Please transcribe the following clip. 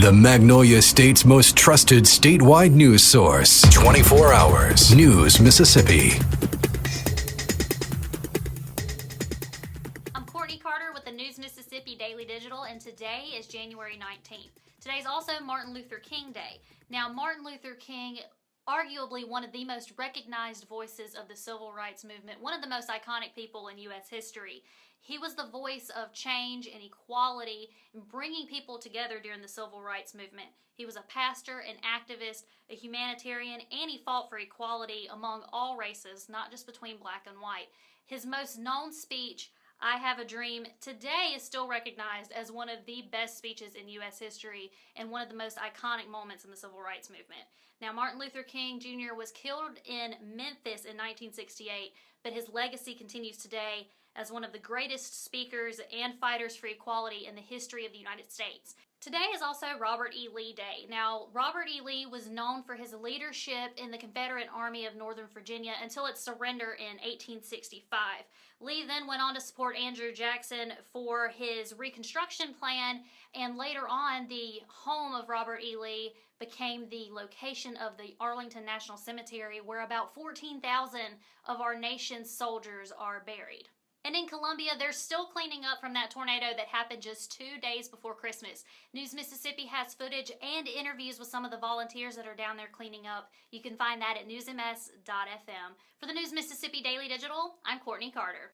The Magnolia State's most trusted statewide news source. 24 hours. News Mississippi. I'm Courtney Carter with the News Mississippi Daily Digital, and today is January 19th. Today's also Martin Luther King Day. Now, Martin Luther King, arguably one of the most recognized voices of the civil rights movement, one of the most iconic people in U.S. history. He was the voice of change and equality and bringing people together during the civil rights movement. He was a pastor, an activist, a humanitarian, and he fought for equality among all races, not just between black and white. His most known speech, I Have a Dream, today is still recognized as one of the best speeches in U.S. history and one of the most iconic moments in the civil rights movement. Now, Martin Luther King Jr. was killed in Memphis in 1968, but his legacy continues today as one of the greatest speakers and fighters for equality in the history of the United States. Today is also Robert E. Lee Day. Now, Robert E. Lee was known for his leadership in the Confederate Army of Northern Virginia until its surrender in 1865. Lee then went on to support Andrew Jackson for his Reconstruction plan, and later on, the home of Robert E. Lee became the location of the Arlington National Cemetery, where about 14,000 of our nation's soldiers are buried. And in Columbia, they're still cleaning up from that tornado that happened just 2 days before Christmas. News Mississippi has footage and interviews with some of the volunteers that are down there cleaning up. You can find that at newsms.fm. For the News Mississippi Daily Digital, I'm Courtney Carter.